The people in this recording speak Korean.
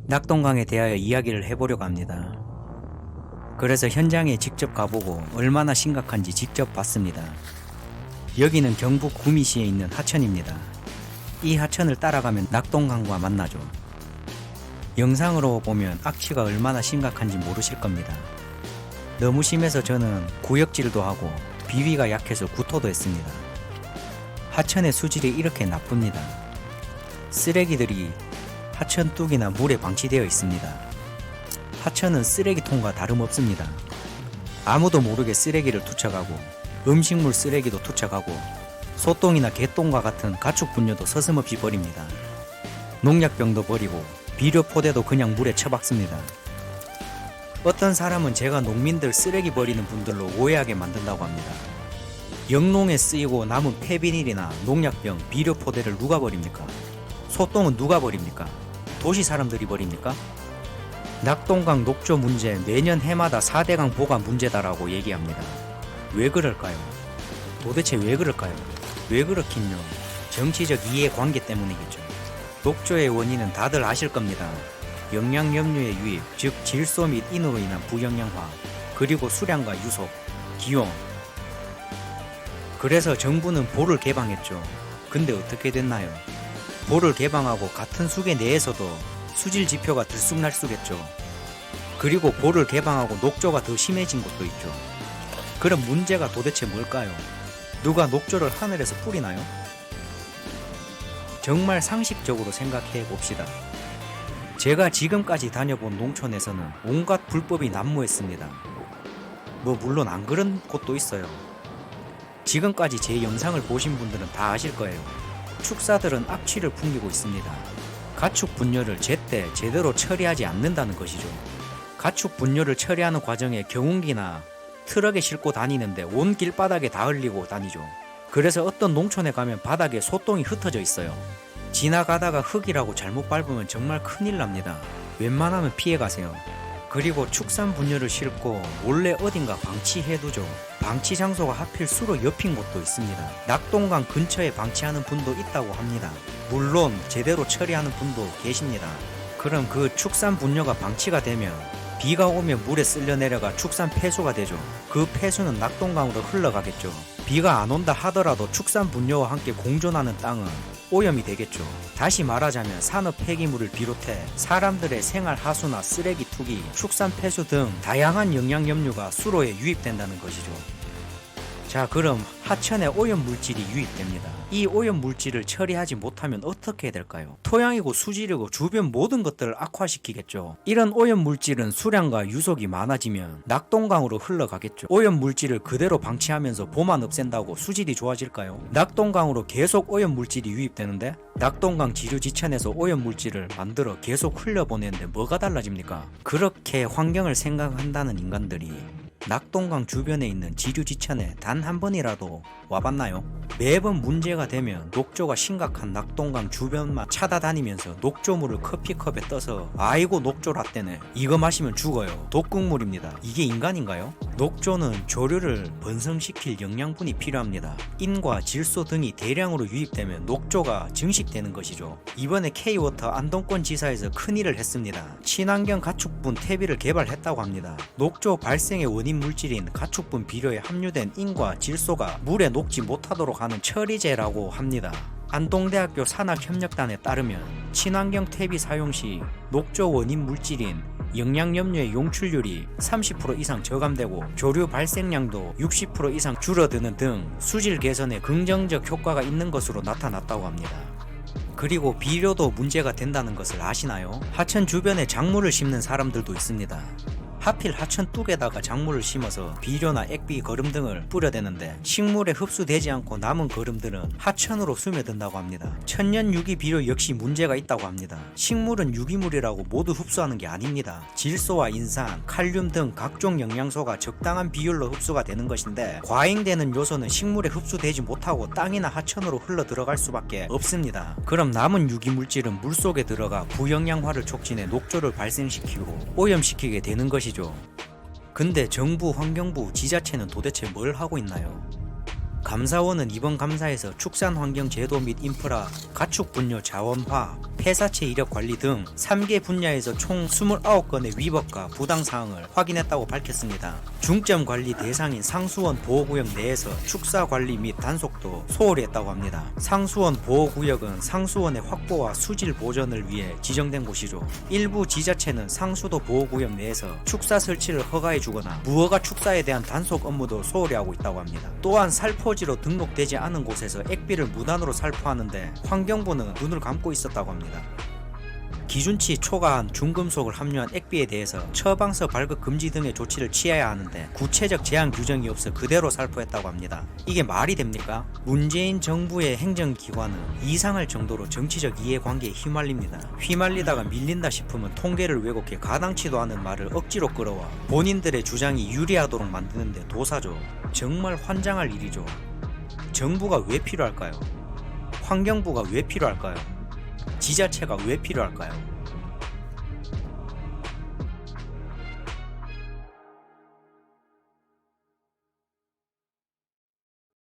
낙동강에 대하여 이야기를 해보려고 합니다. 그래서 현장에 직접 가보고 얼마나 심각한지 직접 봤습니다. 여기는 경북 구미시에 있는 하천입니다. 이 하천을 따라가면 낙동강과 만나죠. 영상으로 보면 악취가 얼마나 심각한지 모르실 겁니다. 너무 심해서 저는 구역질도 하고 비위가 약해서 구토도 했습니다. 하천의 수질이 이렇게 나쁩니다. 쓰레기들이 하천 뚝이나 물에 방치되어 있습니다. 하천은 쓰레기통과 다름없습니다. 아무도 모르게 쓰레기를 투척하고 음식물 쓰레기도 투척하고 소똥이나 개똥과 같은 가축 분뇨도 서슴없이 버립니다. 농약병도 버리고 비료 포대도 그냥 물에 처박습니다. 어떤 사람은 제가 농민들 쓰레기 버리는 분들로 오해하게 만든다고 합니다. 영농에 쓰이고 남은 폐비닐이나 농약병, 비료 포대를 누가 버립니까? 소똥은 누가 버립니까? 도시 사람들이 버립니까? 낙동강 녹조 문제 매년 해마다 4대강 보가 문제다라고 얘기합니다. 왜 그럴까요? 도대체 왜 그럴까요? 왜 그렇긴요? 정치적 이해관계 때문이겠죠. 녹조의 원인은 다들 아실 겁니다. 영양염료의 유입, 즉 질소 및 인으로 인한 부영양화, 그리고 수량과 유속, 기온. 그래서 정부는 보를 개방했죠. 근데 어떻게 됐나요? 보를 개방하고 같은 수계 내에서도 수질 지표가 들쑥날쑥했죠. 그리고 보를 개방하고 녹조가 더 심해진 것도 있죠. 그럼 문제가 도대체 뭘까요? 누가 녹조를 하늘에서 뿌리나요? 정말 상식적으로 생각해 봅시다. 제가 지금까지 다녀본 농촌에서는 온갖 불법이 난무했습니다. 물론 안 그런 곳도 있어요. 지금까지 제 영상을 보신 분들은 다 아실 거예요. 축사들은 악취를 풍기고 있습니다. 가축 분뇨를 제때 제대로 처리하지 않는다는 것이죠. 가축 분뇨를 처리하는 과정에 경운기나 트럭에 싣고 다니는데 온 길바닥에 다 흘리고 다니죠. 그래서 어떤 농촌에 가면 바닥에 소똥이 흩어져 있어요. 지나가다가 흙이라고 잘못 밟으면 정말 큰일 납니다. 웬만하면 피해가세요. 그리고 축산 분뇨를 싣고 몰래 어딘가 방치해두죠. 방치 장소가 하필 수로 옆인 곳도 있습니다. 낙동강 근처에 방치하는 분도 있다고 합니다. 물론 제대로 처리하는 분도 계십니다. 그럼 그 축산 분뇨가 방치가 되면 비가 오면 물에 쓸려 내려가 축산 폐수가 되죠. 그 폐수는 낙동강으로 흘러가겠죠. 비가 안 온다 하더라도 축산 분뇨와 함께 공존하는 땅은 오염이 되겠죠. 다시 말하자면 산업 폐기물을 비롯해 사람들의 생활 하수나 쓰레기 투기, 축산 폐수 등 다양한 영양염류가 수로에 유입된다는 것이죠. 자, 그럼 하천에 오염 물질이 유입됩니다. 이 오염 물질을 처리하지 못하면 어떻게 될까요? 토양이고 수질이고 주변 모든 것들을 악화시키겠죠. 이런 오염 물질은 수량과 유속이 많아지면 낙동강으로 흘러가겠죠. 오염 물질을 그대로 방치하면서 보만 없앤다고 수질이 좋아질까요? 낙동강으로 계속 오염 물질이 유입되는데 낙동강 지류지천에서 오염 물질을 만들어 계속 흘려보내는데 뭐가 달라집니까? 그렇게 환경을 생각한다는 인간들이 낙동강 주변에 있는 지류지천에 단 한 번이라도 와봤나요? 매번 문제가 되면 녹조가 심각한 낙동강 주변만 찾아다니면서 녹조물을 커피컵에 떠서 아이고 녹조 라떼네, 이거 마시면 죽어요, 독극물입니다. 이게 인간인가요? 녹조는 조류를 번성시킬 영양분이 필요합니다. 인과 질소 등이 대량으로 유입되면 녹조가 증식되는 것이죠. 이번에 K워터 안동권 지사에서 큰일을 했습니다. 친환경 가축분 퇴비를 개발했다고 합니다. 녹조 발생의 원인 물질인 가축분 비료에 함유된 인과 질소가 물에 녹지 못하도록 하는 처리제라고 합니다. 안동대학교 산학협력단에 따르면 친환경 퇴비 사용 시 녹조 원인 물질인 영양염료의 용출률이 30% 이상 저감되고 조류 발생량도 60% 이상 줄어드는 등 수질 개선에 긍정적 효과가 있는 것으로 나타났다고 합니다. 그리고 비료도 문제가 된다는 것을 아시나요? 하천 주변에 작물을 심는 사람들도 있습니다. 하필 하천 뚝에다가 작물을 심어서 비료나 액비, 거름 등을 뿌려대는데 식물에 흡수되지 않고 남은 거름들은 하천으로 스며든다고 합니다. 천연 유기 비료 역시 문제가 있다고 합니다. 식물은 유기물이라고 모두 흡수하는 게 아닙니다. 질소와 인산, 칼륨 등 각종 영양소가 적당한 비율로 흡수가 되는 것인데 과잉되는 요소는 식물에 흡수되지 못하고 땅이나 하천으로 흘러 들어갈 수밖에 없습니다. 그럼 남은 유기물질은 물속에 들어가 부영양화를 촉진해 녹조를 발생시키고 오염시키게 되는 것이죠. 근데 정부, 환경부, 지자체는 도대체 뭘 하고 있나요? 감사원은 이번 감사에서 축산환경제도 및 인프라, 가축분뇨 자원화, 폐사체 이력 관리 등 3개 분야에서 총 29건의 위법과 부당사항을 확인했다고 밝혔습니다. 중점 관리 대상인 상수원 보호구역 내에서 축사 관리 및 단속도 소홀히 했다고 합니다. 상수원 보호구역은 상수원의 확보와 수질 보전을 위해 지정된 곳이죠. 일부 지자체는 상수도 보호구역 내에서 축사 설치를 허가해 주거나 무허가 축사에 대한 단속 업무도 소홀히 하고 있다고 합니다. 또한 살포지로 등록되지 않은 곳에서 액비를 무단으로 살포하는데 환경부는 눈을 감고 있었다고 합니다. 기준치 초과한 중금속을 함유한 액비에 대해서 처방서 발급 금지 등의 조치를 취해야 하는데 구체적 제한 규정이 없어 그대로 살포했다고 합니다. 이게 말이 됩니까? 문재인 정부의 행정기관은 이상할 정도로 정치적 이해관계에 휘말립니다. 휘말리다가 밀린다 싶으면 통계를 왜곡해 가당치도 않은 말을 억지로 끌어와 본인들의 주장이 유리하도록 만드는데 도사죠. 정말 환장할 일이죠. 정부가 왜 필요할까요? 환경부가 왜 필요할까요? 지자체가 왜 필요할까요?